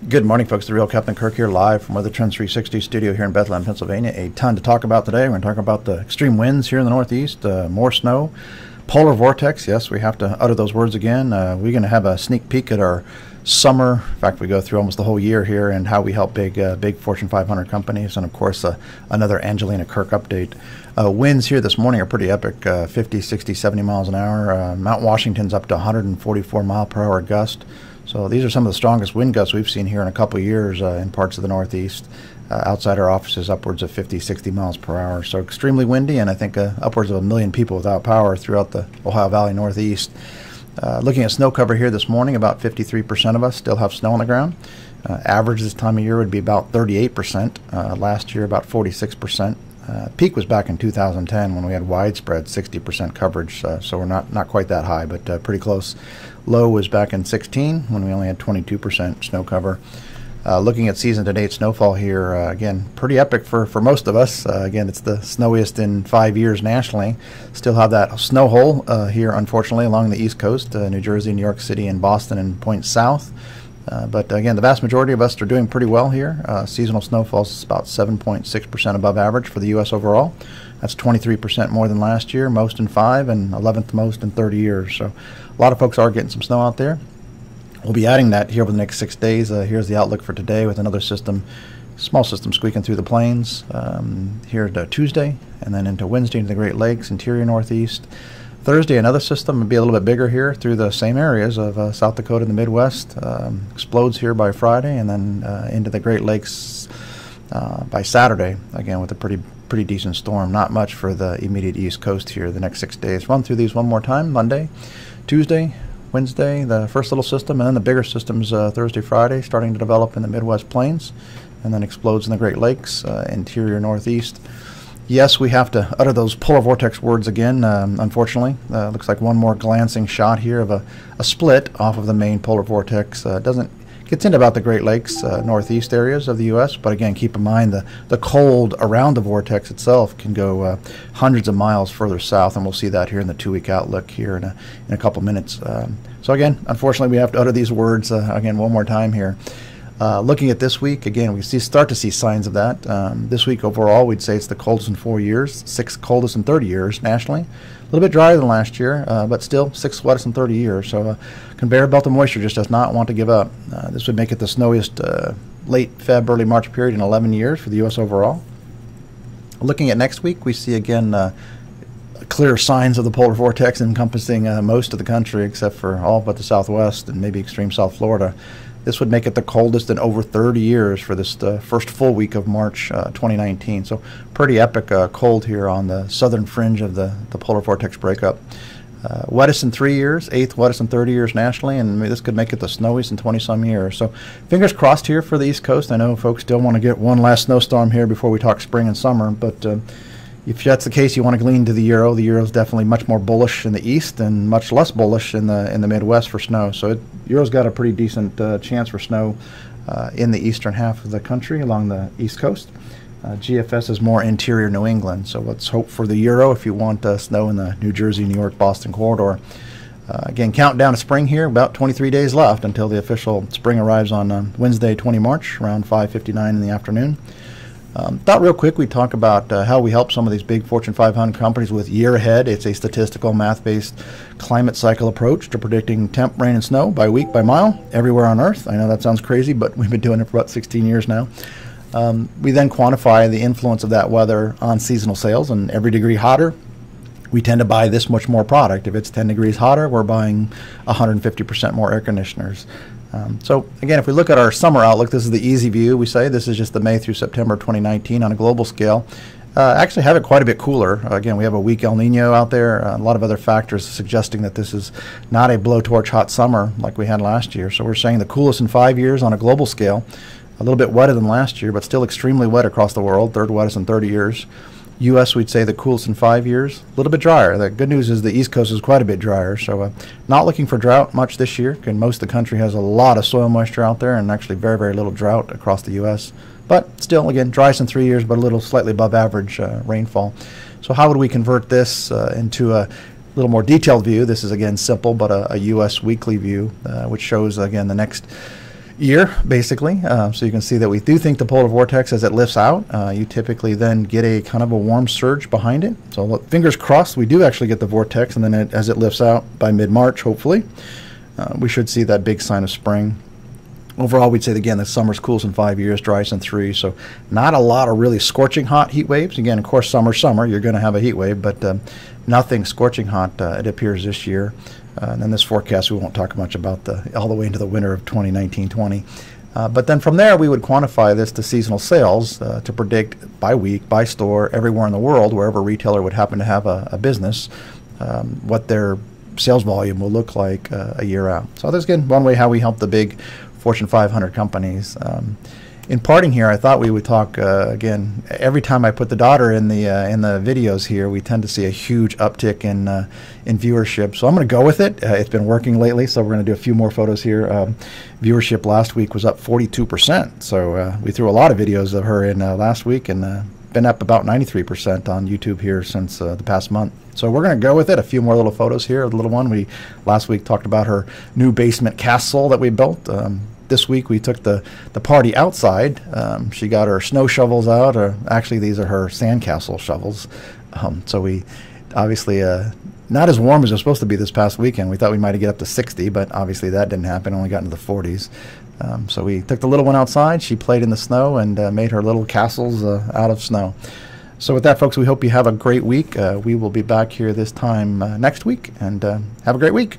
Good morning, folks. The real Captain Kirk here, live from Weather Trends 360 studio here in Bethlehem, Pennsylvania. A ton to talk about today. We're going to talk about the extreme winds here in the Northeast, more snow, polar vortex. Yes, we have to utter those words again. We're going to have a sneak peek at our summer. In fact, we go through almost the whole year here and how we help big Fortune 500 companies. And, of course, another Angelina Kirk update. Winds here this morning are pretty epic, 50, 60, 70 miles an hour. Mount Washington's up to 144 mile per hour gust. So these are some of the strongest wind gusts we've seen here in a couple of years in parts of the Northeast. Outside our offices, upwards of 50, 60 miles per hour. So extremely windy, and I think upwards of 1 million people without power throughout the Ohio Valley Northeast. Looking at snow cover here this morning, about 53% of us still have snow on the ground. Average this time of year would be about 38%. Last year, about 46%. Peak was back in 2010 when we had widespread 60% coverage, so we're not quite that high, but pretty close. Low was back in 16 when we only had 22% snow cover. Looking at season-to-date snowfall here, again, pretty epic for most of us. Again, it's the snowiest in 5 years nationally. Still have that snow hole here, unfortunately, along the East Coast, New Jersey, New York City, and Boston, and points south. But again, the vast majority of us are doing pretty well here. Seasonal snowfall is about 7.6% above average for the U.S. overall. That's 23% more than last year, most in 5 and 11th most in 30 years. So a lot of folks are getting some snow out there. We'll be adding that here over the next 6 days. Here's the outlook for today with another system, small system squeaking through the plains here to Tuesday, and then into Wednesday into the Great Lakes, interior Northeast. Thursday, another system will be a little bit bigger here through the same areas of South Dakota and the Midwest. Explodes here by Friday, and then into the Great Lakes by Saturday, again with a pretty decent storm. Not much for the immediate East Coast here the next 6 days. Run through these one more time. Monday, Tuesday, Wednesday, the first little system, and then the bigger systems Thursday, Friday, starting to develop in the Midwest plains, and then explodes in the Great Lakes, interior Northeast. Yes, we have to utter those polar vortex words again, unfortunately. Looks like one more glancing shot here of a split off of the main polar vortex. Gets into about the Great Lakes, northeast areas of the U.S., but again, keep in mind the cold around the vortex itself can go hundreds of miles further south, and we'll see that here in the 2-week outlook here in a couple minutes. So again, unfortunately, we have to utter these words again one more time here. Looking at this week, again, we start to see signs of that. This week overall, we'd say it's the coldest in 4 years, 6th coldest in 30 years nationally. A little bit drier than last year, but still 6th wettest in 30 years. So conveyor belt of moisture just does not want to give up. This would make it the snowiest late Feb, early March period in 11 years for the U.S. overall. Looking at next week, we see again clear signs of the polar vortex encompassing most of the country except for all but the Southwest and maybe extreme South Florida. This would make it the coldest in over 30 years for this first full week of March 2019. So pretty epic cold here on the southern fringe of the polar vortex breakup. Wettest in 3 years, 8th wettest in 30 years nationally, and this could make it the snowiest in 20-some years. So fingers crossed here for the East Coast. I know folks still want to get one last snowstorm here before we talk spring and summer, but if that's the case, you want to lean to the euro. The euro is definitely much more bullish in the east and much less bullish in the Midwest for snow. So euro's got a pretty decent chance for snow in the eastern half of the country along the East Coast. GFS is more interior New England. So let's hope for the euro if you want snow in the New Jersey, New York, Boston corridor. Again, countdown to spring here. About 23 days left until the official spring arrives on Wednesday, 20 March, around 5:59 in the afternoon. Thought real quick we'd talk about how we help some of these big Fortune 500 companies with year ahead. It's a statistical, math-based climate cycle approach to predicting temp, rain, and snow by week, by mile, everywhere on Earth. I know that sounds crazy, but we've been doing it for about 16 years now. We then quantify the influence of that weather on seasonal sales, and every degree hotter, we tend to buy this much more product. If it's 10 degrees hotter, we're buying 150% more air conditioners. So again, if we look at our summer outlook, this is the easy view. We say this is just the May through September 2019 on a global scale. Actually have it quite a bit cooler. Again, we have a weak El Nino out there, a lot of other factors suggesting that this is not a blowtorch hot summer like we had last year. So we're saying the coolest in 5 years on a global scale, a little bit wetter than last year, but still extremely wet across the world, 3rd wettest in 30 years. U.S., we'd say the coolest in 5 years, a little bit drier. The good news is the East Coast is quite a bit drier, so not looking for drought much this year. Again, most of the country has a lot of soil moisture out there and actually very, very little drought across the U.S. But still, again, driest in 3 years, but a little slightly above average rainfall. So how would we convert this into a little more detailed view? This is, again, simple, but a U.S. weekly view, which shows, again, the next year, basically. So you can see that we do think the polar vortex, as it lifts out, you typically then get a kind of a warm surge behind it. So look, fingers crossed, we do actually get the vortex, and then as it lifts out by mid-March, hopefully, we should see that big sign of spring. Overall, we'd say, again, the summer's coolest in 5 years, driest in 3, so not a lot of really scorching hot heat waves. Again, of course, summer, you're going to have a heat wave, but nothing scorching hot, it appears, this year. And then this forecast, we won't talk much about all the way into the winter of 2019-20. But then from there, we would quantify this to seasonal sales to predict by week, by store, everywhere in the world, wherever a retailer would happen to have a business, what their sales volume will look like a year out. So that's, again, one way how we help the big Fortune 500 companies. In parting here, I thought we would talk again. Every time I put the daughter in the videos here, we tend to see a huge uptick in viewership. So I'm going to go with it. It's been working lately, so we're going to do a few more photos here. Viewership last week was up 42%. So we threw a lot of videos of her in last week, and been up about 93% on YouTube here since the past month. So we're going to go with it. A few more little photos here. The little one, we last week talked about her new basement castle that we built. This week we took the party outside. She got her snow shovels out. Actually, these are her sandcastle shovels. So we obviously not as warm as it was supposed to be this past weekend. We thought we might get up to 60, but obviously that didn't happen. Only got into the 40s. So we took the little one outside. She played in the snow and made her little castles out of snow. So with that, folks, we hope you have a great week. We will be back here this time next week, and have a great week.